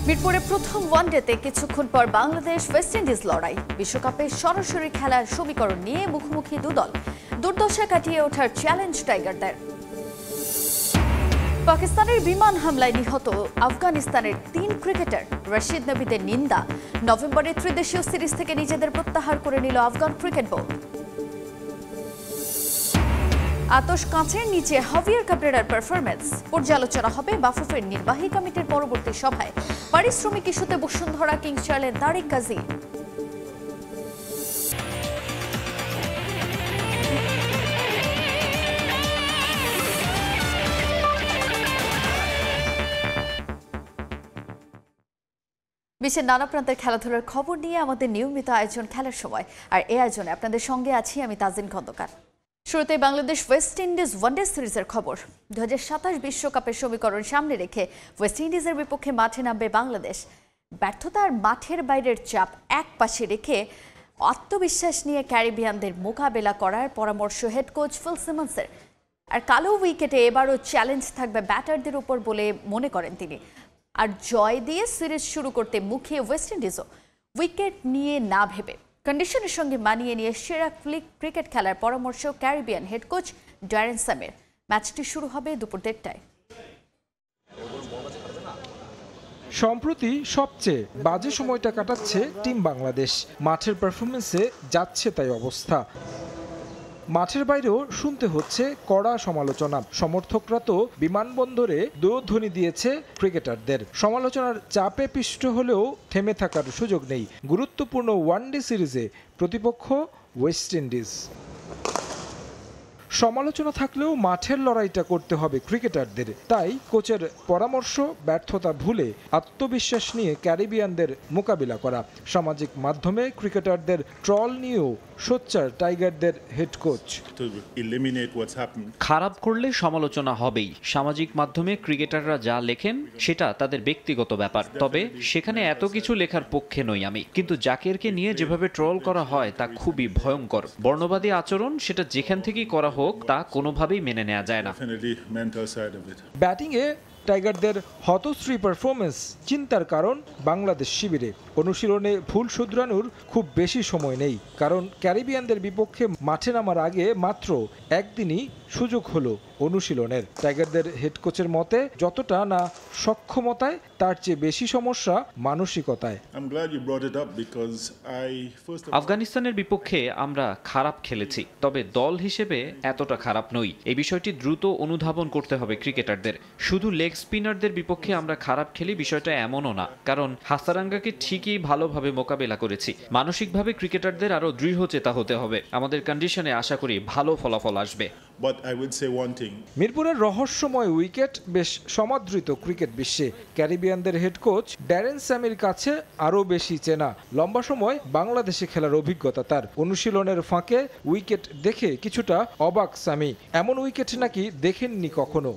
মিরপুরে প্রথম ওয়ানডেতে কিছুক্ষণ পর বাংলাদেশ ওয়েস্ট ইন্ডিজ লড়াই। বিশ্বকাপে সরাসরি খেলার সমীকরণ নিয়ে মুখোমুখি দুদল। দুর্দশা কাটিয়ে ওঠার চ্যালেঞ্জ টাইগারদের। পাকিস্তানের বিমান হামলায় নিহত আফগানিস্তানের ৩ ক্রিকেটার। রশিদ নবীদের নিন্দা। নভেম্বরে ত্রিদেশীয় সিরিজ থেকে নিজেদের প্রত্যাহার করে নিল আফগান ক্রিকেট বোর্ড। আতশ কাঁচের নিচে হাভিয়ার কাবরেরার পারফরম্যান্স পর্যালোচনা হবে বাফুফের নির্বাহী কমিটির পরবর্তী সভায়। পারিশ্রমিক ইস্যুতে বসুন্ধরা কিংস চার্লের তারিক কাজী। বিশ্বের নানা প্রান্তের খেলাধুলার খবর নিয়ে আমাদের নিয়মিত আয়োজন খেলার সময়, আর এই আয়োজনে আপনাদের সঙ্গে আছি আমি তাজিন খন্দকার। শুরুতে বাংলাদেশ ওয়েস্ট ইন্ডিজ ওয়ানডে সিরিজের খবর। 2027 বিশ্বকাপের সমীকরণ সামনে রেখে ওয়েস্ট ইন্ডিজের বিপক্ষে মাঠে নামবে বাংলাদেশ। ব্যর্থতার মাঠের বাইরের চাপ এক পাশে রেখে আত্মবিশ্বাস নিয়ে ক্যারিবিয়ানদের মোকাবেলা করার পরামর্শ হেড কোচ ফিল সিমন্সের। আর কালো উইকেটে এবারও চ্যালেঞ্জ থাকবে ব্যাটারদের উপর বলে মনে করেন তিনি। আর জয় দিয়ে সিরিজ শুরু করতে মুখিয়ে ওয়েস্ট ইন্ডিজও উইকেট নিয়ে না ভেবে কন্ডিশনের সঙ্গে মানিয়ে নিয়ে সেরা ক্রিকেট খেলার পরামর্শ ক্যারিবিয়ান হেড কোচ ড্যারেন স্যামের। ম্যাচটি শুরু হবে দুপুর 1টায়। সম্প্রতি সবচেয়ে বাজে সময়টা কাটাচ্ছে টিম বাংলাদেশ। মাঠের পারফরমেন্সে যাচ্ছে তাই অবস্থা। মাঠের বাইরেও শুনতে হচ্ছে কড়া সমালোচনা। সমর্থকরা তো বিমানবন্দরে দোয়ধ্বনি দিয়েছে ক্রিকেটারদের। সমালোচনার চাপে পিষ্ট হলেও থেমে থাকার সুযোগ নেই। গুরুত্বপূর্ণ ওয়ানডে সিরিজে প্রতিপক্ষ ওয়েস্ট ইন্ডিজ। সমালোচনা থাকলেও মাঠের লড়াইটা করতে হবে ক্রিকেটারদের। তাই কোচের পরামর্শ ব্যর্থতা ভুলে আত্মবিশ্বাস নিয়ে ক্যারিবিয়ানদের মোকাবিলা করা। সামাজিক মাধ্যমে ক্রিকেটারদের ট্রল নিয়েও সোচ্চার টাইগারদের হেড কোচ। খারাপ করলে সমালোচনা হবেই। সামাজিক মাধ্যমে ক্রিকেটাররা যা লেখেন সেটা তাদের ব্যক্তিগত ব্যাপার। তবে সেখানে এত কিছু লেখার পক্ষে নই আমি। কিন্তু জাকিরকে নিয়ে যেভাবে ট্রল করা হয় তা খুবই ভয়ঙ্কর। বর্ণবাদী আচরণ সেটা যেখান থেকেই করা হোক তা কোনোভাবেই মেনে নেওয়া যায় না। ব্যাটিংয়ে টাইগারদের হতশ্রী পারফরমেন্স চিন্তার কারণ বাংলাদেশ শিবিরে। অনুশীলনে ভুল শুধরানোর খুব বেশি সময় নেই, কারণ ক্যারিবিয়ানদের বিপক্ষে মাঠে নামার আগে মাত্র একদিনই সুযোগ হলো অনুশীলনের। টাইগারদের হেড কোচের মতে যতটা না সক্ষমতায় তার চেয়ে বেশি সমস্যা মানসিকতায়। আফগানিস্তানের বিপক্ষে আমরা খারাপ খেলেছি, তবে দল হিসেবে এতটা খারাপ নই। এই বিষয়টি দ্রুত অনুধাবন করতে হবে ক্রিকেটারদের। শুধু লেগ স্পিনারদের বিপক্ষে আমরা খারাপ খেলি বিষয়টা এমনও না, কারণ হাসারাঙ্গাকে ঠিকই ভালোভাবে মোকাবেলা করেছি। মানসিকভাবে ক্রিকেটারদের আরো দৃঢ়চেতা হতে হবে। আমাদের কন্ডিশনে আশা করি ভালো ফলাফল আসবে। মিরপুরের রহস্যময় উইকেট বেশ সমাদৃত ক্রিকেট বিশ্বে। ক্যারিবিয়ানদের হেড কোচ ড্যারেন স্যামের কাছে আরও বেশি চেনা। লম্বা সময় বাংলাদেশে খেলার অভিজ্ঞতা তার। অনুশীলনের ফাঁকে উইকেট দেখে কিছুটা অবাক স্যামি। এমন উইকেট নাকি দেখেননি কখনো।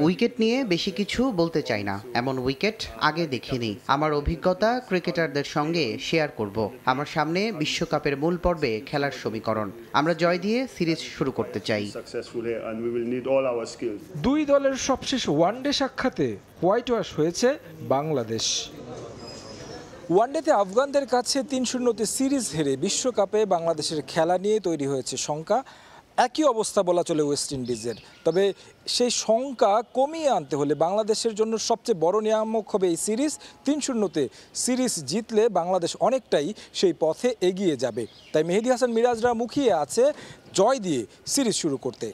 উইকেট নিয়ে বেশি কিছু বলতে চাই না। এমন উইকেট আগে দেখিনি। আমার অভিজ্ঞতা ক্রিকেটারদের সঙ্গে শেয়ার করব। আমার সামনে বিশ্বকাপের মূল পর্বে খেলার সমীকরণ। আমরা জয় দিয়ে সিরিজ শুরু করতে চাই। দুই দলের সবশেষ ওয়ানডে সাক্ষাতে হোয়াইট ওয়াশ হয়েছে বাংলাদেশ। ওয়ানডেতে আফগানদের কাছে ৩-০ সিরিজ হেরে বিশ্বকাপে বাংলাদেশের খেলা নিয়ে তৈরি হয়েছে শঙ্কা। একই অবস্থা বলা চলে ওয়েস্ট ইন্ডিজের। তবে সেই শঙ্কা কমিয়ে আনতে হলে বাংলাদেশের জন্য সবচেয়ে বড় নিয়ামক হবে এই সিরিজ। 3-0 সিরিজ জিতলে বাংলাদেশ অনেকটাই সেই পথে এগিয়ে যাবে। তাই মেহেদী হাসান মিরাজরা মুখিয়ে আছে জয় দিয়ে সিরিজ শুরু করতে।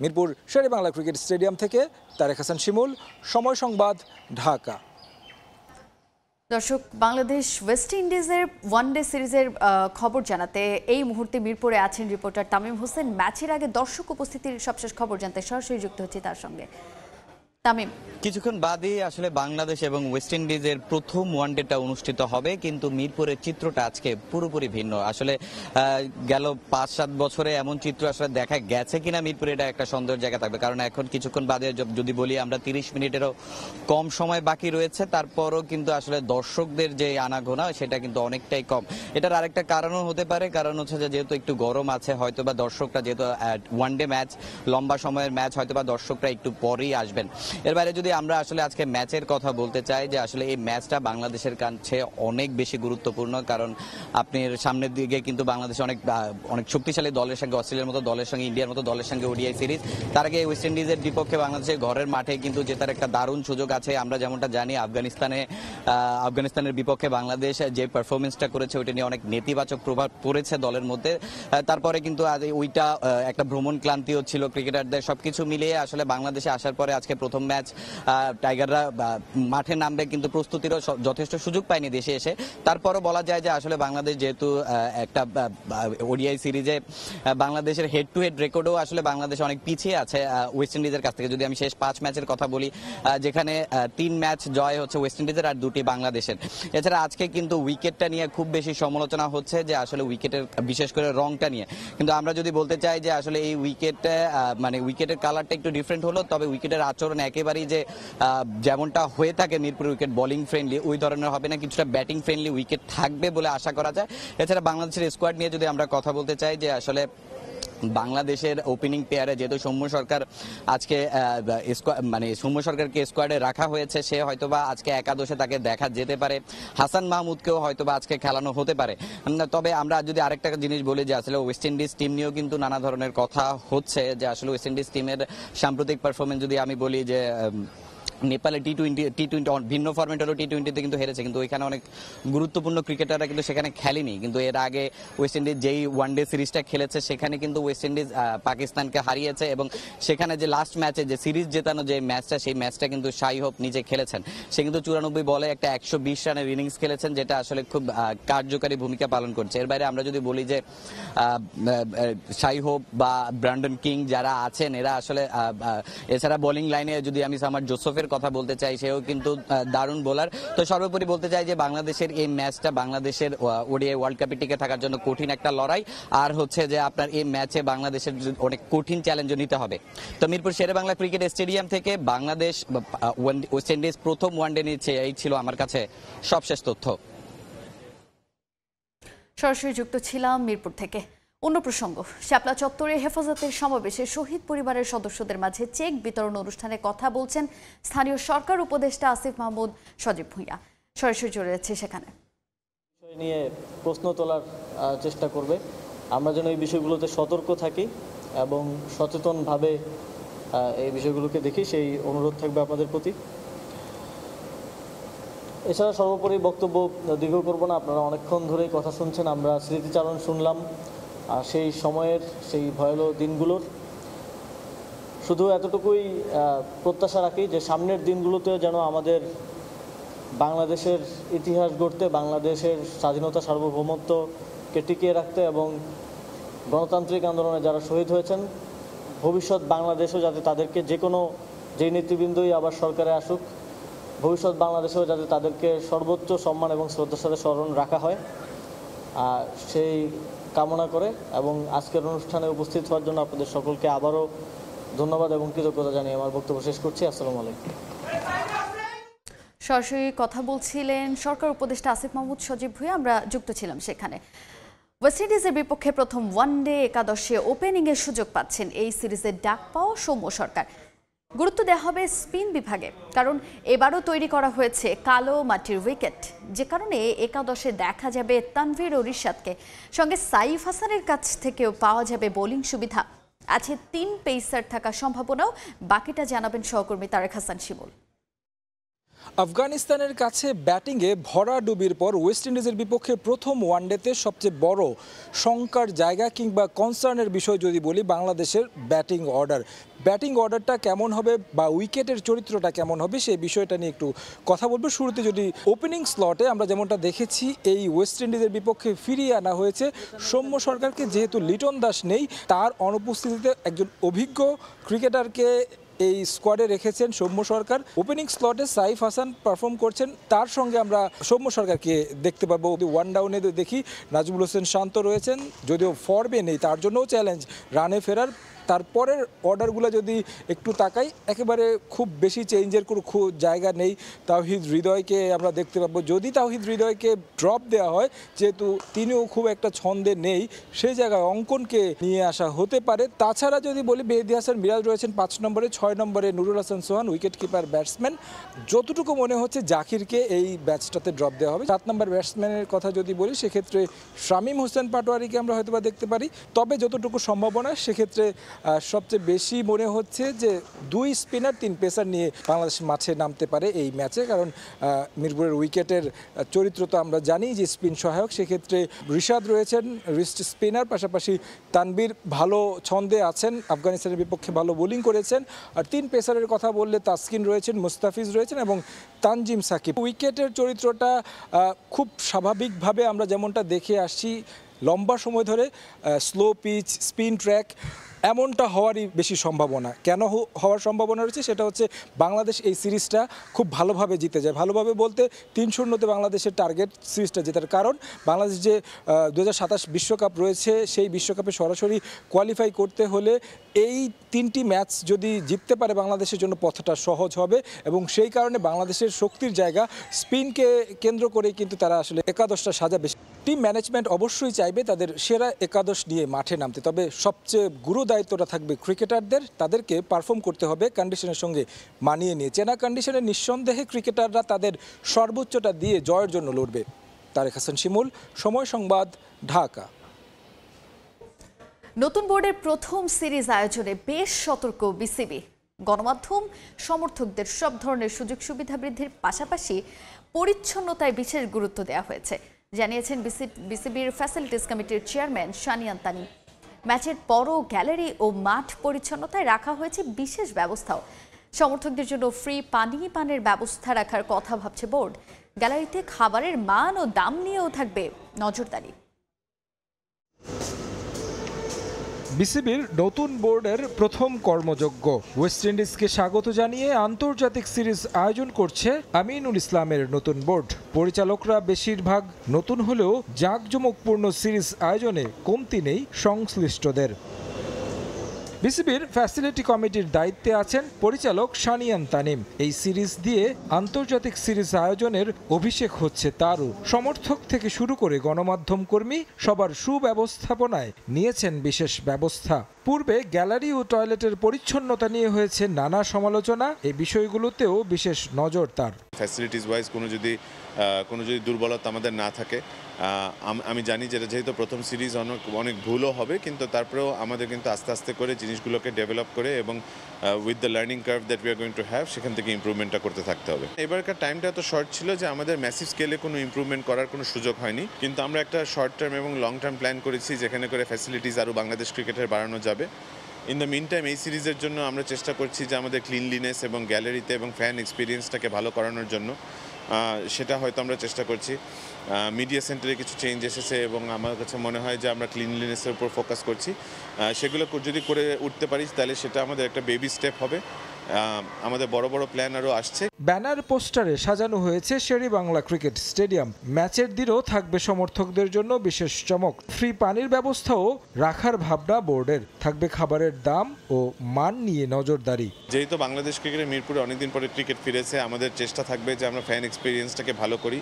মিরপুর শেরে বাংলা ক্রিকেট স্টেডিয়াম থেকে তারেক হাসান শিমুল, সময় সংবাদ, ঢাকা। দর্শক, বাংলাদেশ ওয়েস্ট ইন্ডিজের ওয়ানডে সিরিজের খবর জানাতে এই মুহূর্তে মিরপুরে আছেন রিপোর্টার তামিম হোসেন। ম্যাচের আগে দর্শক উপস্থিতির সবশেষ খবর জানতে সরাসরি যুক্ত হচ্ছে তার সঙ্গে। তামিম, কিছুক্ষণ বাদেই আসলে বাংলাদেশ এবং ওয়েস্ট ইন্ডিজের প্রথম ওয়ানডেটা অনুষ্ঠিত হবে, কিন্তু মিরপুরের চিত্রটা আজকে পুরোপুরি ভিন্ন। আসলে গেল 5-7 বছরে এমন চিত্র আসলে দেখা গেছে কিনা মিরপুরে, এটা একটা সন্দেহের জায়গা থাকবে। কারণ এখন কিছুক্ষণ বাদে যদি বলি আমরা 30 মিনিটেরও কম সময় বাকি রয়েছে, তারপরও কিন্তু আসলে দর্শকদের যে আনাগোনা সেটা কিন্তু অনেকটাই কম। এটার আরেকটা কারণও হতে পারে, কারণ হচ্ছে যে যেহেতু একটু গরম আছে, হয়তোবা দর্শকরা যেহেতু ওয়ানডে ম্যাচ, লম্বা সময়ের ম্যাচ, হয়তোবা দর্শকরা একটু পরেই আসবেন। এর বাইরে যদি আমরা আসলে আজকে ম্যাচের কথা বলতে চাই যে আসলে এই ম্যাচটা বাংলাদেশের কাছে অনেক বেশি গুরুত্বপূর্ণ, কারণ আপনি সামনের দিকে কিন্তু বাংলাদেশ অনেক শক্তিশালী দলের সঙ্গে, অস্ট্রেলিয়ার মতো দলের সঙ্গে, ইন্ডিয়ার মতো দলের সঙ্গে ওডিআই সিরিজ, তার আগে ওয়েস্ট ইন্ডিজের বিপক্ষে বাংলাদেশের ঘরের মাঠে কিন্তু জেতার একটা দারুণ সুযোগ আছে। আমরা যেমনটা জানি আফগানিস্তানের বিপক্ষে বাংলাদেশ যে পারফরমেন্সটা করেছে ওইটা নিয়ে অনেক নেতিবাচক প্রভাব পড়েছে দলের মধ্যে। তারপরে কিন্তু ওইটা একটা ভ্রমণ ক্লান্তিও ছিল ক্রিকেটারদের, সবকিছু মিলিয়ে আসলে বাংলাদেশে আসার পরে আজকে প্রথম ম্যাচ টাইগাররা মাঠে নামবে, কিন্তু প্রস্তুতিরও যথেষ্ট সুযোগ পায়নি দেশে এসে। তারপরও বলা যায় যে আসলে বাংলাদেশ যেহেতু একটা ওডিআই সিরিজে বাংলাদেশের হেড টু হেড রেকর্ডও আসলে বাংলাদেশ অনেক পিছিয়ে আছে ওয়েস্ট ইন্ডিজের কাছ থেকে। যদি আমি শেষ 5 ম্যাচের কথা বলি, যেখানে 3 ম্যাচ জয় হচ্ছে ওয়েস্ট ইন্ডিজের আর 2টি বাংলাদেশের। এছাড়া আজকে কিন্তু উইকেটটা নিয়ে খুব বেশি সমালোচনা হচ্ছে, যে আসলে উইকেটের বিশেষ করে রংটা নিয়ে। কিন্তু আমরা যদি বলতে চাই যে আসলে এই উইকেটের কালারটা একটু ডিফারেন্ট হলো, তবে উইকেটের আচরণ একেবারেই যে যেমনটা হয়ে থাকে মিরপুর উইকেট বোলিং ফ্রেন্ডলি ওই ধরনের হবে না, কিছুটা ব্যাটিং ফ্রেন্ডলি উইকেট থাকবে বলে আশা করা যায়। এছাড়া বাংলাদেশের স্কোয়াড নিয়ে যদি আমরা কথা বলতে চাই, যে আসলে বাংলাদেশের ওপেনিং পেয়ারে যেহেতু সৌম্য সরকার আজকে সৌম্য সরকারকে স্কোয়াডে রাখা হয়েছে, সে হয়তোবা আজকে একাদশে তাকে দেখা যেতে পারে। হাসান মাহমুদকেও হয়তোবা আজকে খেলানো হতে পারে। তবে আমরা যদি আরেকটা জিনিস বলি, যে আসলে ওয়েস্ট ইন্ডিজ টিম নিয়েও কিন্তু নানা ধরনের কথা হচ্ছে, যে আসলে ওয়েস্ট ইন্ডিজ টিমের সাম্প্রতিক পারফরমেন্স যদি আমি বলি, যে নেপালে টি-20 ভিন্ন ফরম্যাট হলো, টি-20তে কিন্তু হেরেছে, কিন্তু ওইখানে অনেক গুরুত্বপূর্ণ ক্রিকেটাররা কিন্তু সেখানে খেলেনি। কিন্তু এর আগে ওয়েস্ট ইন্ডিজ যেই ওয়ানডে সিরিজটা খেলেছে সেখানে কিন্তু ওয়েস্ট ইন্ডিজ পাকিস্তানকে হারিয়েছে, এবং সেখানে যে লাস্ট ম্যাচে যে সিরিজ জেতানো যে ম্যাচটা, সেই ম্যাচটা কিন্তু শাই হোপ নিজে খেলেছেন। সে কিন্তু 94 বলে একটা 120 রানের ইনিংস খেলেছেন, যেটা আসলে খুব কার্যকারী ভূমিকা পালন করছে। এর বাইরে আমরা যদি বলি যে শাই হোপ বা ব্র্যান্ডন কিং যারা আছেন, এরা আসলে এছাড়া বোলিং লাইনে যদি আমি সামার জোসেফের কথা বলতে চাই, সেও কিন্তু দারুণ বোলার। তো সর্বোপরি বলতে চাই যে বাংলাদেশের এই ম্যাচটা বাংলাদেশের ওডিআই ওয়ার্ল্ড কাপে টিকে থাকার জন্য কঠিন একটা লড়াই, আর হচ্ছে যে আপনার এই ম্যাচে বাংলাদেশের অনেক কঠিন চ্যালেঞ্জও নিতে হবে। তো মিরপুর শেরেবাংলা ক্রিকেট স্টেডিয়াম থেকে বাংলাদেশ ওয়েস্ট ইন্ডিজ প্রথম ওয়ানডে নিচ্ছে, এই ছিল আমার কাছে সবশেষ তথ্য। সরাসরি যুক্ত ছিলাম মিরপুর থেকে। অন্য প্রসঙ্গ, শাপলা চত্বরে হেফাজতের সমাবেশে শহীদ পরিবারের সদস্যদের মাঝে চেক বিতরণ অনুষ্ঠানে কথা বলছেন স্থানীয় সরকার উপদেষ্টা আসিফ মাহমুদ সজীব ভুঁইয়া। সরাসরি জড়িয়ে যাচ্ছে সেখানে। বিষয় নিয়ে প্রশ্ন তোলার চেষ্টা করবে, আমরা যেন এই বিষয়গুলোতে সতর্ক থাকি এবং সচেতনভাবে এই বিষয়গুলোকে দেখি, সেই অনুরোধ থাকবে আপনাদের প্রতি। এছাড়া সর্বোপরি বক্তব্য দীর্ঘ করব না, আপনারা অনেকক্ষণ ধরেই কথা শুনছেন, আমরা স্মৃতিচারণ শুনলাম সেই সময়ের, সেই ভয়াবহ দিনগুলোর। শুধু এতটুকুই প্রত্যাশা রাখি যে সামনের দিনগুলোতে যেন আমাদের বাংলাদেশের ইতিহাস গড়তে, বাংলাদেশের স্বাধীনতা সার্বভৌমত্বকে টিকিয়ে রাখতে এবং গণতান্ত্রিক আন্দোলনে যারা শহীদ হয়েছেন, ভবিষ্যৎ বাংলাদেশও যাতে তাদেরকে যেই নেতৃবৃন্দই আবার সরকারে আসুক, ভবিষ্যৎ বাংলাদেশেও যাতে তাদেরকে সর্বোচ্চ সম্মান এবং শ্রদ্ধার সাথে স্মরণ রাখা হয়, সেই কামনা করে এবং আজকের অনুষ্ঠানে উপস্থিত হওয়ার জন্য আপনাদের সকলকে আবারও ধন্যবাদ এবং কৃতজ্ঞতা জানিয়ে আমার বক্তব্য শেষ করছি। আসসালামু আলাইকুম। সরাসরি কথা বলছিলেন সরকার উপদেষ্টা আসিফ মাহমুদ সজীব ভুঁইয়া, আমরা যুক্ত ছিলাম সেখানে। ওয়েস্ট ইন্ডিজের বিপক্ষে প্রথম ওয়ানডে একাদশে ওপেনিংয়ের সুযোগ পাচ্ছেন এই সিরিজের ডাক পাওয়া সৌম্য সরকার। গুরুত্ব দেওয়া হবে স্পিন বিভাগে, কারণ এবারও তৈরি করা হয়েছে কালো মাটির উইকেট, যে কারণে একাদশে দেখা যাবে তানভীর ও রিশাদকে, সঙ্গে সাইফ হাসানের কাছ থেকেও পাওয়া যাবে বোলিং সুবিধা। আছে 3 পেসার থাকার সম্ভাবনাও, বাকিটা জানাবেন সহকর্মী তারেক হাসান শিমুল। আফগানিস্তানের কাছে ব্যাটিংয়ে ভরাডুবির পর ওয়েস্ট ইন্ডিজের বিপক্ষে প্রথম ওয়ানডেতে সবচেয়ে বড় শঙ্কার জায়গা কিংবা কনসার্নের বিষয় যদি বলি, বাংলাদেশের ব্যাটিং অর্ডারটা কেমন হবে বা উইকেটের চরিত্রটা কেমন হবে, সেই বিষয়টা নিয়ে একটু কথা বলবো। শুরুতে যদি ওপেনিং স্লটে আমরা যেমনটা দেখেছি, এই ওয়েস্ট ইন্ডিজের বিপক্ষে ফিরিয়ে আনা হয়েছে সৌম্য সরকারকে, যেহেতু লিটন দাস নেই, তার অনুপস্থিতিতে একজন অভিজ্ঞ ক্রিকেটারকে এই স্কোয়াডে রেখেছেন সৌম্য সরকার। ওপেনিং স্লটে সাইফ হাসান পারফর্ম করছেন, তার সঙ্গে আমরা সৌম্য সরকারকে দেখতে পাবো। ওয়ান ডাউনে দেখি নাজমুল হোসেন শান্ত রয়েছেন, যদিও ফর্মে নেই, তার জন্যও চ্যালেঞ্জ রানে ফেরার। তারপরের অর্ডারগুলো যদি একটু তাকাই, একেবারে খুব বেশি চেঞ্জের কোনো জায়গা নেই। তাওহিদ হৃদয়কে আমরা দেখতে পাবো, যদি তাওহিদ হৃদয়কে ড্রপ দেওয়া হয়, যেহেতু তিনিও খুব একটা ছন্দে নেই, সেই জায়গায় অঙ্কনকে নিয়ে আসা হতে পারে। তাছাড়া যদি বলি, মেহেদী হাসান মিরাজ রয়েছেন 5 নম্বরে, 6 নম্বরে নুরুল হাসান সোহান উইকেট কিপার ব্যাটসম্যান। যতটুকু মনে হচ্ছে জাকিরকে এই ব্যাচটাতে ড্রপ দেওয়া হবে। 7 নম্বর ব্যাটসম্যানের কথা যদি বলি, সেক্ষেত্রে শামীম হোসেন পাটোয়ারিকে আমরা হয়তো বা দেখতে পারি। তবে যতটুকু সম্ভাবনা, সেক্ষেত্রে সবচেয়ে বেশি মনে হচ্ছে যে 2 স্পিনার 3 পেসার নিয়ে বাংলাদেশ মাঠে নামতে পারে এই ম্যাচে। কারণ মিরপুরের উইকেটের চরিত্র তো আমরা জানি যে স্পিন সহায়ক। সেক্ষেত্রে রিশাদ রয়েছেন রিস্ট স্পিনার, পাশাপাশি তানবীর ভালো ছন্দে আছেন, আফগানিস্তানের বিপক্ষে ভালো বোলিং করেছেন। আর 3 পেসারের কথা বললে তাসকিন রয়েছেন, মুস্তাফিজ রয়েছেন এবং তানজিম সাকিব। উইকেটের চরিত্রটা খুব স্বাভাবিকভাবে আমরা যেমনটা দেখে আসছি লম্বা সময় ধরে, স্লো পিচ, স্পিন ট্র্যাক, এমনটা হওয়ারই বেশি সম্ভাবনা। কেন হওয়ার সম্ভাবনা রয়েছে সেটা হচ্ছে বাংলাদেশ এই সিরিজটা খুব ভালোভাবে জিতে যায়। ভালোভাবে বলতে 3-0-তে বাংলাদেশের টার্গেট সিরিজটা জেতার। কারণ বাংলাদেশ যে 2027 বিশ্বকাপ রয়েছে, সেই বিশ্বকাপে সরাসরি কোয়ালিফাই করতে হলে এই 3টি ম্যাচ যদি জিততে পারে বাংলাদেশের জন্য পথটা সহজ হবে। এবং সেই কারণে বাংলাদেশের শক্তির জায়গা স্পিনকে কেন্দ্র করে কিন্তু তারা আসলে একাদশটা সাজাবে। টিম ম্যানেজমেন্ট অবশ্যই চাইবে তাদের সেরা একাদশ নিয়ে মাঠে নামতে। তবে সবচেয়ে গুরু দায়িত্বটা থাকবে ক্রিকেটারদের। তাদেরকে পারফর্ম করতে হবে কন্ডিশনের সঙ্গে মানিয়ে নিয়ে। চেনা কন্ডিশনে নিঃসন্দেহে ক্রিকেটাররা তাদের সর্বোচ্চটা দিয়ে জয়ের জন্য লড়বে। তারেক হাসান শিমুল, সময় সংবাদ, ঢাকা। নতুন বোর্ডের প্রথম সিরিজ আয়োজনে বেশ সতর্ক বিসিবি। গণমাধ্যম সমর্থকদের সব ধরনের সুযোগ সুবিধা বৃদ্ধির পাশাপাশি পরিচ্ছন্নতায় বিশেষ গুরুত্ব দেওয়া হয়েছে, জানিয়েছেন বিসিবির ফ্যাসিলিটিস কমিটির চেয়ারম্যান শানিয়ান তানিম। ম্যাচের পরও গ্যালারি ও মাঠ পরিচ্ছন্নতায় রাখা হয়েছে বিশেষ ব্যবস্থাও। সমর্থকদের জন্য ফ্রি পানের ব্যবস্থা রাখার কথা ভাবছে বোর্ড। গ্যালারিতে খাবারের মান ও দাম নিয়েও থাকবে নজরদারি। বিসিবির নতুন বোর্ডের প্রথম কর্মযজ্ঞ। ওয়েস্ট ইন্ডিজকে স্বাগত জানিয়ে আন্তর্জাতিক সিরিজ আয়োজন করছে আমিনুল ইসলামের নতুন বোর্ড। পরিচালকরা বেশিরভাগ নতুন হলেও জাঁকজমকপূর্ণ সিরিজ আয়োজনে কমতি নেই সংশ্লিষ্টদের। বিসিবির ফ্যাসিলিটি কমিটির দায়িত্বে আছেন পরিচালক শানিয়ান তানিম। এই সিরিজ দিয়ে আন্তর্জাতিক সিরিজ আয়োজনের অভিষেক হচ্ছে তারও। সমর্থক থেকে শুরু করে গণমাধ্যম কর্মী সবার সুব্যবস্থাপনায় নিয়েছেন বিশেষ ব্যবস্থা। পূর্বে গ্যালারি ও টয়লেটের পরিচ্ছন্নতা নিয়ে হয়েছে নানা সমালোচনা। এই বিষয়গুলোতেও বিশেষ নজর তার। ফ্যাসিলিটিস ওয়াইজ কোনো যদি দুর্বলতা আমাদের না থাকে, আমি জানি যেহেতু প্রথম সিরিজ অনেক ভুলও হবে, কিন্তু তারপরেও আমাদের কিন্তু আস্তে আস্তে করে জিনিসগুলোকে ডেভেলপ করে এবং with the learning curve that we are going to have, সেখান থেকে ইমপ্রুভমেন্টটা করতে থাকতে হবে। এবারকার টাইমটা এত শর্ট ছিল যে আমাদের ম্যাসিভ স্কেলে কোনো ইমপ্রুভমেন্ট করার কোনো সুযোগ হয়নি, কিন্তু আমরা একটা শর্ট টার্ম এবং লং টার্ম প্ল্যান করেছি, যেখানে করে ফ্যাসিলিটিস আরও বাংলাদেশ ক্রিকেটের বাড়ানো যাবে। ইন দ্য মিন টাইম এই সিরিজের জন্য আমরা চেষ্টা করছি যে আমাদের ক্লিনলিনেস এবং গ্যালারিতে এবং ফ্যান এক্সপিরিয়েন্সটাকে ভালো করানোর জন্য। সেটা হয়তো আমরা চেষ্টা করছি। মিডিয়া সেন্টারে কিছু চেঞ্জ এসেছে এবং আমার কাছে মনে হয় যে আমরা ক্লিনলিনেসের উপর ফোকাস করছি। সেগুলো যদি করে উঠতে পারি তাহলে সেটা আমাদের একটা বেবি স্টেপ হবে। আমাদের বড় বড় প্ল্যান আরও আসছে। ব্যানার পোস্টারে সাজানো হয়েছে শেরেবাংলা ক্রিকেট স্টেডিয়াম। ম্যাচের দিনও থাকবে সমর্থকদের জন্য বিশেষ চমক। ফ্রি পানির ব্যবস্থাও রাখার ভাবনা বোর্ডের। থাকবে খাবারের দাম ও মান নিয়ে নজরদারি। যেহেতু বাংলাদেশ ক্রিকেটের মিরপুরে অনেকদিন পরে ক্রিকেট ফিরেছে, আমাদের চেষ্টা থাকবে যে আমরা ফ্যান এক্সপিরিয়েন্সটাকে ভালো করি,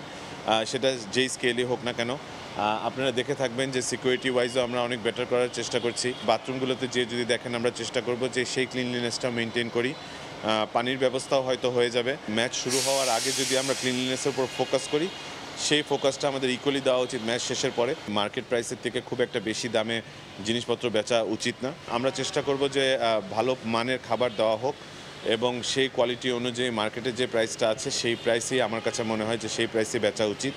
সেটা যেই স্কেলই হোক না কেন। আপনারা দেখে থাকবেন যে সিকিউরিটি ওয়াইজও আমরা অনেক বেটার করার চেষ্টা করছি। বাথরুমগুলোতে যদি দেখেন, আমরা চেষ্টা করব যে সেই ক্লিনলিনেসটা মেনটেন করি। পানির ব্যবস্থাও হয়তো হয়ে যাবে। ম্যাচ শুরু হওয়ার আগে যদি আমরা ক্লিনলিনেসের উপর ফোকাস করি, সেই ফোকাসটা আমাদের ইকুয়ালি দেওয়া উচিত ম্যাচ শেষের পরে। মার্কেট প্রাইসের থেকে খুব একটা বেশি দামে জিনিসপত্র বেচা উচিত না। আমরা চেষ্টা করব যে ভালো মানের খাবার দেওয়া হোক এবং সেই কোয়ালিটি অনুযায়ী মার্কেটে যে প্রাইসটা আছে সেই প্রাইসেই আমার কাছে মনে হয় যে সেই প্রাইসে বেচা উচিত।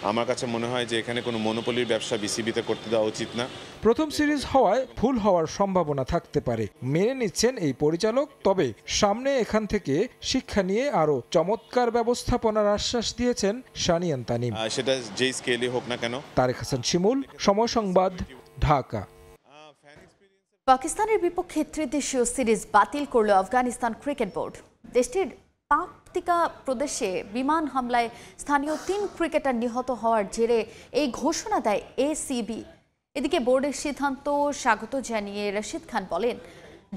আমার কাছে মনে হয় যে এখানে কোনো মনোপলির ব্যবসা বিসিবিতে করতে দেওয়া উচিত না। প্রথম সিরিজ হওয়ায় ভুল হওয়ার সম্ভাবনা থাকতে পারে, মেনে নিচ্ছেন এই পরিচালক। তবে সামনে এখান থেকে শিক্ষা নিয়ে আরও চমৎকার ব্যবস্থাপনার আশ্বাস দিয়েছেন শানিয়ান তানিম। সেটা যেই স্কেলই হোক না কেন। তারেক হাসান শিমুল, সময় সংবাদ, ঢাকা। পাকিস্তানের বিপক্ষে ত্রিদেশীয় সিরিজ বাতিল করল আফগানিস্তান ক্রিকেট বোর্ড। দেশটির পাকতিকা প্রদেশে বিমান হামলায় স্থানীয় 3 ক্রিকেটার নিহত হওয়ার জেরে এই ঘোষণা দেয় এসিবি। এদিকে বোর্ডের সিদ্ধান্ত স্বাগত জানিয়ে রশিদ খান বলেন,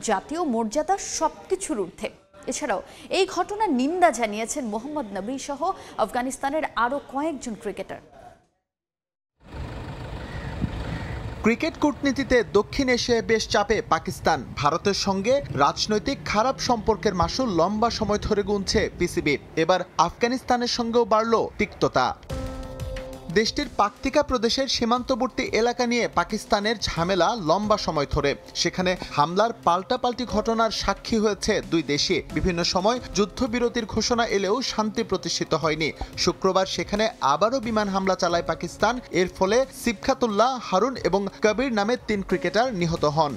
জাতীয় মর্যাদা সবকিছুর ঊর্ধ্বে। এছাড়াও এই ঘটনার নিন্দা জানিয়েছেন মোহাম্মদ নবী সহ আফগানিস্তানের আরও কয়েকজন ক্রিকেটার। ক্রিকেট কূটনীতিতে দক্ষিণ এশিয়ায় বেশ চাপে পাকিস্তান। ভারতের সঙ্গে রাজনৈতিক খারাপ সম্পর্কের মাসুল লম্বা সময় ধরে গুনছে পিসিবি। এবার আফগানিস্তানের সঙ্গেও বাড়ল তিক্ততা। দেশটির পাকতিকা প্রদেশের সীমান্তবর্তী এলাকা নিয়ে পাকিস্তানের ঝামেলা লম্বা সময় ধরে। সেখানে হামলার পাল্টাপাল্টি ঘটনার সাক্ষী হয়েছে দুই দেশই। বিভিন্ন সময় যুদ্ধবিরতির ঘোষণা এলেও শান্তি প্রতিষ্ঠিত হয়নি। শুক্রবার সেখানে আবারও বিমান হামলা চালায় পাকিস্তান। এর ফলে সিবখাতুল্লাহ, হারুন এবং কবির নামে 3 ক্রিকেটার নিহত হন।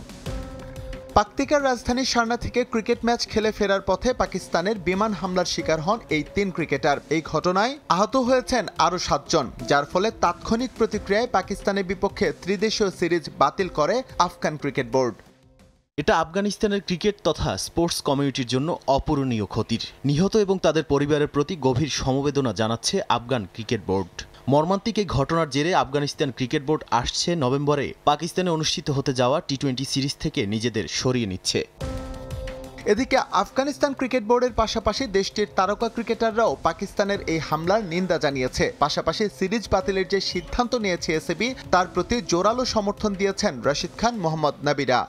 পাকতিকার রাজধানী শারনা থেকে ক্রিকেট ম্যাচ খেলে ফেরার পথে পাকিস্তানের বিমান হামলার শিকার হন এই 3 ক্রিকেটার। এই ঘটনায় আহত হয়েছেন আরও 7 জন, যার ফলে তাৎক্ষণিক প্রতিক্রিয়ায় পাকিস্তানের বিপক্ষে ত্রিদেশীয় সিরিজ বাতিল করে আফগান ক্রিকেট বোর্ড। এটা আফগানিস্তানের ক্রিকেট তথা স্পোর্টস কমিউনিটির জন্য অপূরণীয় ক্ষতির। নিহত এবং তাদের পরিবারের প্রতি গভীর সমবেদনা জানাচ্ছে আফগান ক্রিকেট বোর্ড। মর্মান্তিক এই ঘটনার জেরে আফগানিস্তান ক্রিকেট বোর্ড আসছে নভেম্বরে পাকিস্তানে অনুষ্ঠিত হতে যাওয়া টি-20 সিরিজ থেকে নিজেদের সরিয়ে নিচ্ছে। এদিকে আফগানিস্তান ক্রিকেট বোর্ডের পাশাপাশি দেশটির তারকা ক্রিকেটাররাও পাকিস্তানের এই হামলার নিন্দা জানিয়েছে। পাশাপাশি সিরিজ বাতিলের যে সিদ্ধান্ত নিয়েছে এসিবি তার প্রতি জোরালো সমর্থন দিয়েছেন রশিদ খান, মোহাম্মদ নবীরা।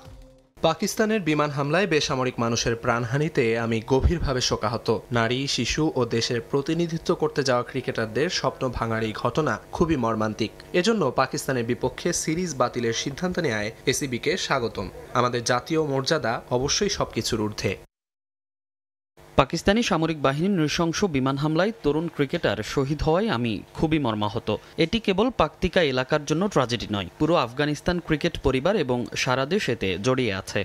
পাকিস্তানের বিমান হামলায় বেসামরিক মানুষের প্রাণহানিতে আমি গভীরভাবে শোকাহত। নারী, শিশু ও দেশের প্রতিনিধিত্ব করতে যাওয়া ক্রিকেটারদের স্বপ্ন ভাঙার এই ঘটনা খুবই মর্মান্তিক। এজন্য পাকিস্তানের বিপক্ষে সিরিজ বাতিলের সিদ্ধান্ত নেয় এসিবিকে স্বাগতম। আমাদের জাতীয় মর্যাদা অবশ্যই সবকিছুর ঊর্ধ্বে। পাকিস্তানি সামরিক বাহিনীর নৃশংস বিমান হামলায় তরুণ ক্রিকেটার শহীদ হওয়ায় আমি খুবই মর্মাহত। এটি কেবল পাকতিকা এলাকার জন্য ট্র্যাজেডি নয়, পুরো আফগানিস্তান ক্রিকেট পরিবার এবং সারা দেশ এতে জড়িয়ে আছে।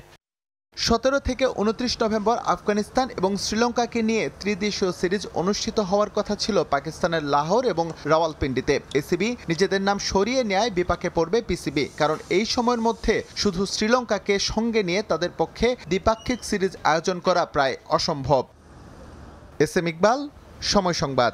17 থেকে 29 নভেম্বর আফগানিস্তান এবং শ্রীলঙ্কাকে নিয়ে ত্রিদেশীয় সিরিজ অনুষ্ঠিত হওয়ার কথা ছিল পাকিস্তানের লাহোর এবং রাওয়ালপিন্ডিতে। এসিবি নিজেদের নাম সরিয়ে নেয় বিপাকে পড়বে পিসিবি, কারণ এই সময়ের মধ্যে শুধু শ্রীলঙ্কাকে সঙ্গে নিয়ে তাদের পক্ষে দ্বিপাক্ষিক সিরিজ আয়োজন করা প্রায় অসম্ভব। এসএম ইকবাল, সময় সংবাদ।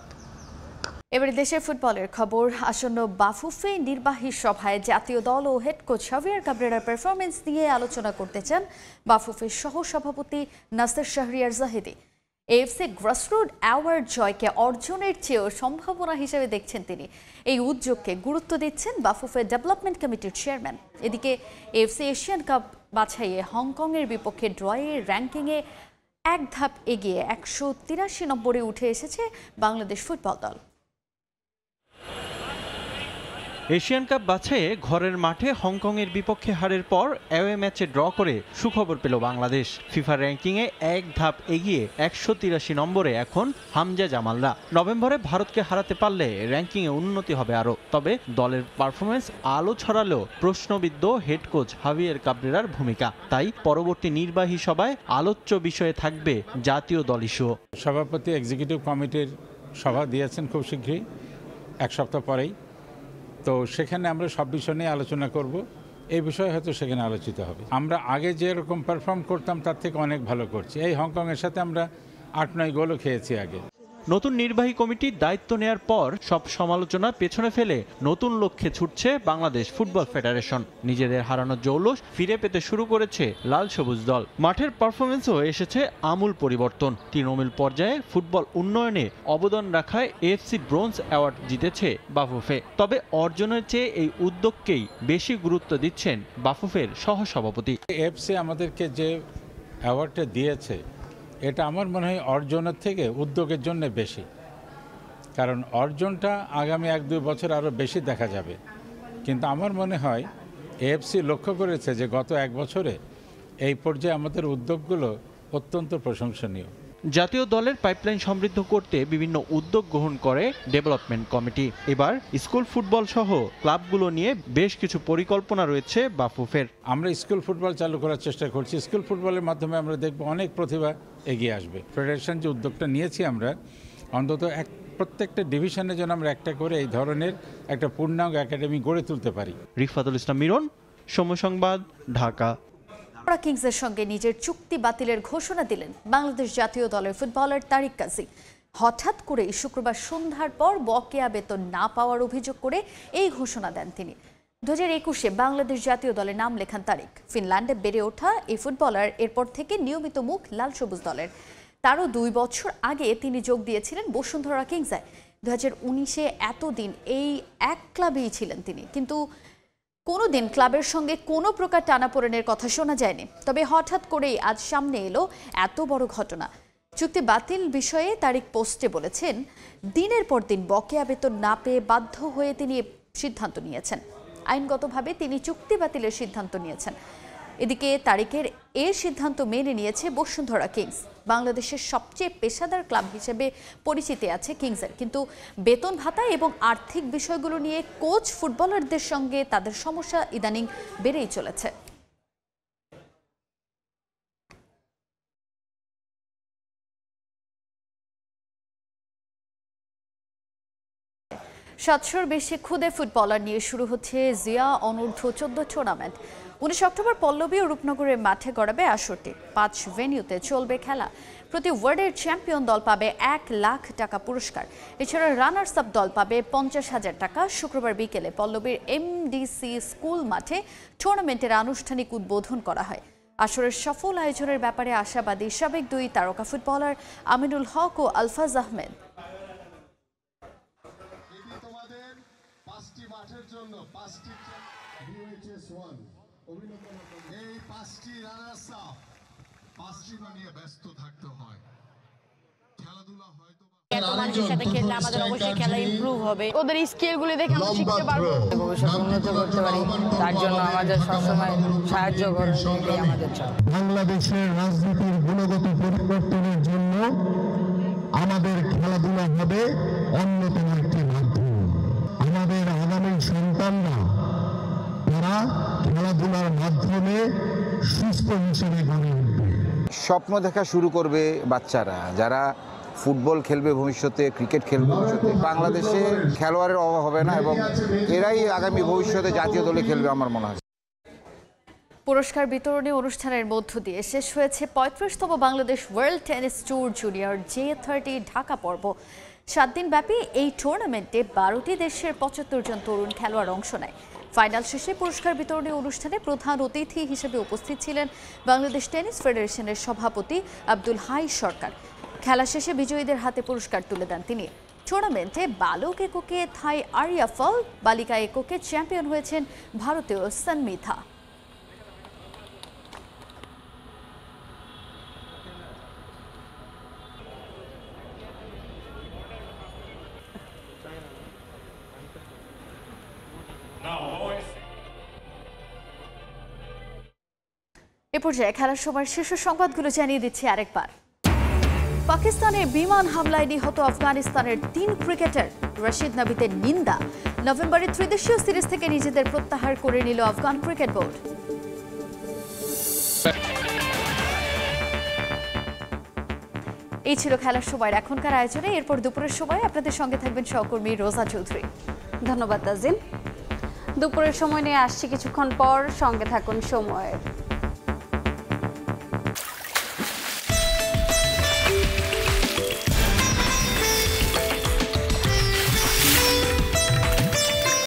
এবারে দেশের ফুটবলের খবর। আসন্ন বাফুফে নির্বাহী সভায় জাতীয় দল ও হেড কোচ হাভিয়ার কাবরেরার পারফরমেন্স নিয়ে আলোচনা করতে চান বাফুফের সহ সভাপতি Nasir Shahriar Zahidi. AFC grassroot award জয়কে অর্জনের চেয়েও সম্ভাবনা হিসেবে দেখছেন তিনি। এই উদ্যোগকে গুরুত্ব দিচ্ছেন বাফুফে ডেভেলপমেন্ট কমিটির চেয়ারম্যান। এদিকে এএফসি এশিয়ান কাপ বাছাইয়ে হংকংয়ের বিপক্ষে ড্রয়ের র্যাঙ্কিংয়ে 1 ধাপ এগিয়ে 183 নম্বরে উঠে এসেছে বাংলাদেশ ফুটবল দল। এশিয়ান কাপ বাছাইয়ে ঘরের মাঠে হংকংয়ের বিপক্ষে হারের পর অ্যাওয়ে ম্যাচে ড্র করে সুখবর পেল বাংলাদেশ। ফিফা র্যাঙ্কিংয়ে 1 ধাপ এগিয়ে 183 নম্বরে এখন হামজা জামালরা। নভেম্বরে ভারতকে হারাতে পারলে র্যাঙ্কিংয়ে উন্নতি হবে আরও। তবে দলের পারফরমেন্স আলো ছড়ালেও প্রশ্নবিদ্ধ হেড কোচ হাভিয়ার কাবরেরার ভূমিকা। তাই পরবর্তী নির্বাহী সভায় আলোচ্য বিষয়ে থাকবে জাতীয় দল ইস্যু। সভাপতি এক্সিকিউটিভ কমিটির সভা দিয়েছেন খুব শীঘ্রই, 1 সপ্তাহ পরেই। তো সেখানে আমরা সব বিষয় নিয়ে আলোচনা করব। এই বিষয়ে হয়তো সেখানে আলোচিত হবে। আমরা আগে যেরকম পারফর্ম করতাম তার থেকে অনেক ভালো করছি। এই হংকংয়ের সাথে আমরা 8-9 গোলও খেয়েছি আগে। নতুন নির্বাহী কমিটির দায়িত্ব নেয়ার পর সব সমালোচনা পেছনে ফেলে নতুন লক্ষ্যে ছুটছে বাংলাদেশ ফুটবল ফেডারেশন। নিজেদের হারানোর জৌলুস ফিরে পেতে শুরু করেছে লাল সবুজ দল। মাঠের পারফরমেন্সও এসেছে আমূল পরিবর্তন। তৃণমূল পর্যায়ে ফুটবল উন্নয়নে অবদান রাখায় এএফসি ব্রোঞ্জ অ্যাওয়ার্ড জিতেছে বাফুফে। তবে অর্জনের চেয়ে এই উদ্যোগকেই বেশি গুরুত্ব দিচ্ছেন বাফুফের সহসভাপতি। এএফসি আমাদেরকে যে অ্যাওয়ার্ডটা দিয়েছে এটা আমার মনে হয় অর্জনের থেকে উদ্যোগের জন্য বেশি, কারণ অর্জনটা আগামী 1-2 বছর আরও বেশি দেখা যাবে। কিন্তু আমার মনে হয় এএফসি লক্ষ্য করেছে যে গত 1 বছরে এই পর্যায়ে আমাদের উদ্যোগগুলো অত্যন্ত প্রশংসনীয়। জাতীয় দলের পাইপলাইন সমৃদ্ধ করতে বিভিন্ন উদ্যোগ গ্রহণ করে ডেভেলপমেন্ট কমিটি। এবার স্কুল ফুটবল সহ ক্লাবগুলো নিয়ে বেশ কিছু পরিকল্পনা রয়েছে বাফুফের। আমরা স্কুল ফুটবল চালু করার চেষ্টা করছি। স্কুল ফুটবলের মাধ্যমে আমরা দেখব অনেক প্রতিভা এগিয়ে আসবে। ফেডারেশন যে উদ্যোগটা নিয়েছি আমরা, অন্তত প্রত্যেকটা ডিভিশনে যেন আমরা একটা করে এই ধরনের একটা পূর্ণাঙ্গ একাডেমি গড়ে তুলতে পারি। রিফাতুল ইসলাম মিরন, সময় সংবাদ, ঢাকা। কিংসের সঙ্গে নিজের চুক্তি বাতিলের ঘোষণা দিলেন বাংলাদেশ জাতীয় দলের ফুটবলার তারিক কাজী। হঠাৎ করে শুক্রবার সন্ধ্যার পর বকেয়া বেতন না পাওয়ার অভিযোগ করে এই ঘোষণা দেন তিনি। 2021-এ বাংলাদেশ জাতীয় দলে নাম লেখান তারিক। ফিনল্যান্ডে বেড়ে ওঠা এই ফুটবলার এরপর থেকে নিয়মিত মুখ লাল সবুজ দলের। তারও 2 বছর আগে তিনি যোগ দিয়েছিলেন বসুন্ধরা কিংসে। 2019-এ এতদিন এই এক ক্লাবেই ছিলেন তিনি, কিন্তু কোনোদিন ক্লাবের সঙ্গে কোনো প্রকার টানাপোড়েনের কথা শোনা যায়নি। তবে হঠাৎ করেই আজ সামনে এলো এত বড় ঘটনা। চুক্তি বাতিল বিষয়ে তারিক পোস্টে বলেছেন, দিনের পর দিন বকেয়া বেতন না পেয়ে বাধ্য হয়ে তিনি সিদ্ধান্ত নিয়েছেন। আইনগতভাবে তিনি চুক্তি বাতিলের সিদ্ধান্ত নিয়েছেন। এদিকে তারিকের এই সিদ্ধান্ত মেনে নিয়েছে বসুন্ধরা কিংস। বাংলাদেশের সবচেয়ে পেশাদার ক্লাব হিসেবে পরিচিতি আছে কিংসের, কিন্তু বেতন ভাতা এবং আর্থিক বিষয়গুলো নিয়ে কোচ ফুটবলারদের সঙ্গে তাদের সমস্যা ইদানিং বেড়েই চলেছে। সাতশোর বেশি খুদে ফুটবলার নিয়ে শুরু হচ্ছে জিয়া অনূর্ধ্ব 14 টুর্নামেন্ট। 19 অক্টোবর পল্লবী ও রূপনগরের মাঠে গড়াবে আসরটি। 5 ভেন্যুতে চলবে খেলা। প্রতি ওয়ার্ডের চ্যাম্পিয়ন দল পাবে 1 লাখ টাকা পুরস্কার। এছাড়া রানার্স আপ দল পাবে 50,000 টাকা। শুক্রবার বিকেলে পল্লবীর এমডিসি স্কুল মাঠে টুর্নামেন্টের আনুষ্ঠানিক উদ্বোধন করা হয়। আসরের সফল আয়োজনের ব্যাপারে আশাবাদী সাবেক 2 তারকা ফুটবলার আমিনুল হক ও আলফাজ আহমেদ। মানুষের সাথে খেললে আমাদের অবশ্যই খেলা ইমপ্রুভ হবে, ওদের স্কিলগুলো দেখে আমরা শিখতে পারবো, ভবিষ্যতে উন্নত করতে পারি। তার জন্য আমাদের সবসময় সাহায্য করবে আমাদের চাই। বাংলাদেশের রাজনীতির গুণগত পরিবর্তনের জন্য আমাদের খেলাধুলা হবে অন্যতম একটি মাধ্যম। আমাদের আগামী সন্তানরা তারা খেলাধুলার মাধ্যমে সুস্থ হিসেবে গড়ে উঠবে। স্বপ্ন দেখা শুরু করবে বাচ্চারা, যারা ফুটবল খেলবে ভবিষ্যতে, ক্রিকেট খেলবে ভবিষ্যতে। বাংলাদেশে খেলোয়াড়ের অভাব হবে না এবং এরাই আগামী ভবিষ্যতে জাতীয় দলে খেলবে আমার মনে হয়। পুরস্কার বিতরণী অনুষ্ঠানের মধ্য দিয়ে শেষ হয়েছে 35তম Bangladesh world tennis tour junior J30 Dhaka পর্ব। 7 দিন ব্যাপী এই টুর্নামেন্টে 12টি দেশের 75 জন তরুণ খেলোয়াড় অংশ নেয়। ফাইনাল শেষে পুরস্কার বিতরণী অনুষ্ঠানে প্রধান অতিথি হিসেবে উপস্থিত ছিলেন বাংলাদেশ টেনিস ফেডারেশনের সভাপতি আব্দুল হাই সরকার। খেলা শেষে বিজয়ীদের হাতে পুরস্কার তুলে দেন তিনি। টুর্নামেন্টে বালক এককে থাই আরিয়া ফল, বালিকা এককে চ্যাম্পিয়ন হয়েছেন ভারতীয় সন্মিথা। এ পর্যায়ে খেলার সময় শীর্ষ সংবাদগুলো জানিয়ে দিচ্ছি আরেকবার। পাকিস্তানের বিমান হামলায় নিহত আফগানিস্তানের 3 ক্রিকেটার। রশিদ নবীদের নিন্দা। নভেম্বরে ত্রিদেশীয় সিরিজ থেকে নিজেদের প্রত্যাহার করে নিল আফগান ক্রিকেট বোর্ড। এই ছিল খেলার সময়ের এখনকার আয়োজনে। এরপর দুপুরের সময় আপনাদের সঙ্গে থাকবেন সহকর্মী রোজা চৌধুরী। ধন্যবাদ তাজিন। দুপুরের সময় নিয়ে আসছি কিছুক্ষণ পর, সঙ্গে থাকুন সময়ের।